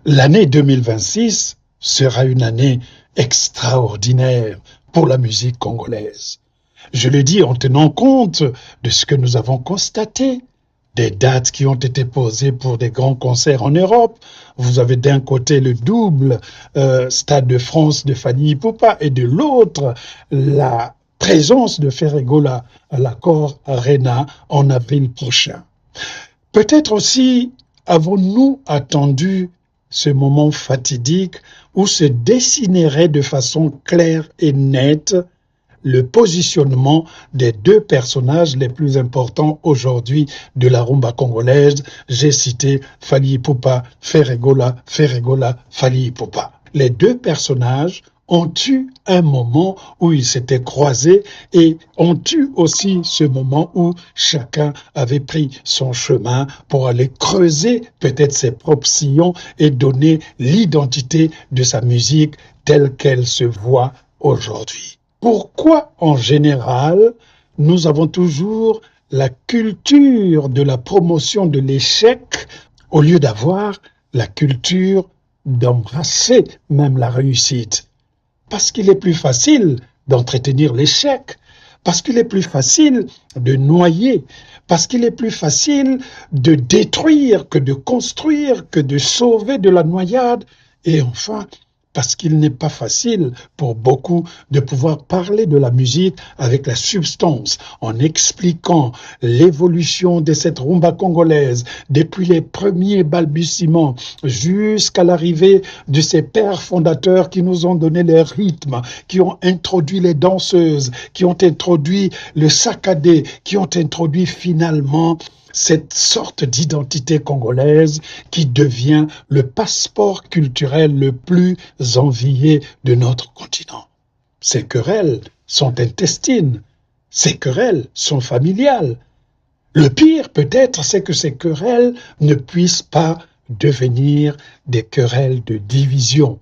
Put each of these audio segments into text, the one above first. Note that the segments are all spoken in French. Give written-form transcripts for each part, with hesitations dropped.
L'année 2026 sera une année extraordinaire pour la musique congolaise. Je le dis en tenant compte de ce que nous avons constaté, des dates qui ont été posées pour des grands concerts en Europe. Vous avez d'un côté le double Stade de France de Fally Ipupa et de l'autre la présence de Ferregola à l'Accor Arena en avril prochain. Peut-être aussi avons-nous attendu ce moment fatidique où se dessinerait de façon claire et nette le positionnement des deux personnages les plus importants aujourd'hui de la rumba congolaise. J'ai cité Fally Ipupa, Ferregola, Fally Ipupa. Les deux personnages ont eu un moment où ils s'étaient croisés et ont eu aussi ce moment où chacun avait pris son chemin pour aller creuser peut-être ses propres sillons et donner l'identité de sa musique telle qu'elle se voit aujourd'hui. Pourquoi, en général, nous avons toujours la culture de la promotion de l'échec au lieu d'avoir la culture d'embrasser même la réussite? Parce qu'il est plus facile d'entretenir l'échec, parce qu'il est plus facile de noyer, parce qu'il est plus facile de détruire que de construire, que de sauver de la noyade, et enfin, parce qu'il n'est pas facile pour beaucoup de pouvoir parler de la musique avec la substance, en expliquant l'évolution de cette rumba congolaise depuis les premiers balbutiements jusqu'à l'arrivée de ces pères fondateurs qui nous ont donné les rythmes, qui ont introduit les danseuses, qui ont introduit le saccadé, qui ont introduit finalement cette sorte d'identité congolaise qui devient le passeport culturel le plus envié de notre continent. Ces querelles sont intestines, ces querelles sont familiales. Le pire peut-être, c'est que ces querelles ne puissent pas devenir des querelles de division,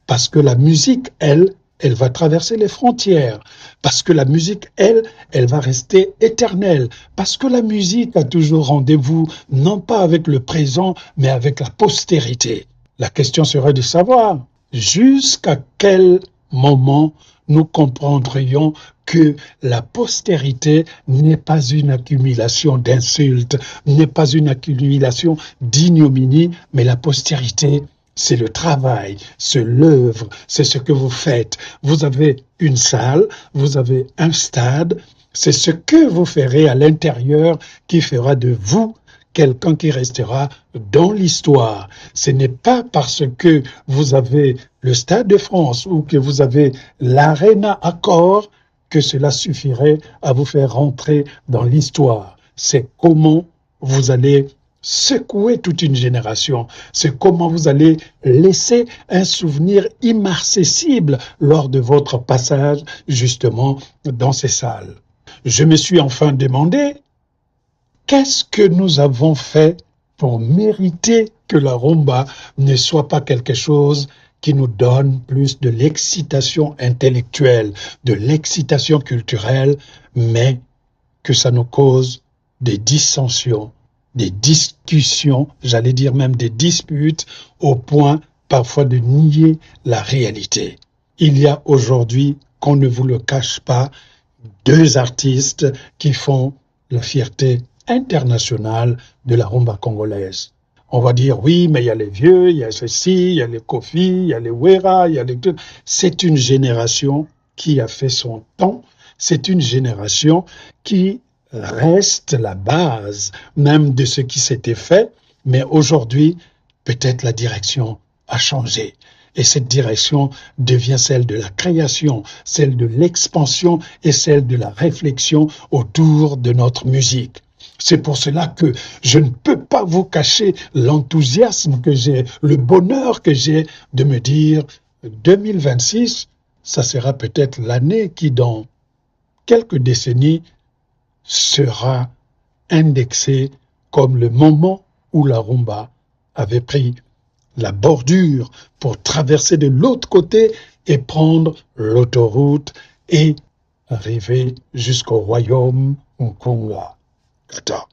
parce que la musique, elle va traverser les frontières, parce que la musique, elle va rester éternelle, parce que la musique a toujours rendez-vous, non pas avec le présent, mais avec la postérité. La question serait de savoir jusqu'à quel moment nous comprendrions que la postérité n'est pas une accumulation d'insultes, n'est pas une accumulation d'ignominie, mais la postérité, c'est le travail, c'est l'œuvre, c'est ce que vous faites. Vous avez une salle, vous avez un stade, c'est ce que vous ferez à l'intérieur qui fera de vous quelqu'un qui restera dans l'histoire. Ce n'est pas parce que vous avez le Stade de France ou que vous avez l'Arena Accor que cela suffirait à vous faire rentrer dans l'histoire. C'est comment vous allez secouer toute une génération. C'est comment vous allez laisser un souvenir immarcessible lors de votre passage justement dans ces salles. Je me suis enfin demandé, qu'est-ce que nous avons fait pour mériter que la rumba ne soit pas quelque chose qui nous donne plus de l'excitation intellectuelle, de l'excitation culturelle, mais que ça nous cause des dissensions, des discussions, j'allais dire même des disputes, au point parfois de nier la réalité. Il y a aujourd'hui, qu'on ne vous le cache pas, deux artistes qui font la fierté internationale de la rumba congolaise. On va dire, oui, mais il y a les vieux, il y a ceci, il y a les Kofi, il y a les Wera, il y a les... C'est une génération qui a fait son temps, c'est une génération qui reste la base même de ce qui s'était fait, mais aujourd'hui, peut-être la direction a changé. Et cette direction devient celle de la création, celle de l'expansion et celle de la réflexion autour de notre musique. C'est pour cela que je ne peux pas vous cacher l'enthousiasme que j'ai, le bonheur que j'ai de me dire 2026, ça sera peut-être l'année qui, dans quelques décennies, sera indexée comme le moment où la rumba avait pris la bordure pour traverser de l'autre côté et prendre l'autoroute et arriver jusqu'au royaume Nkunga. Kata.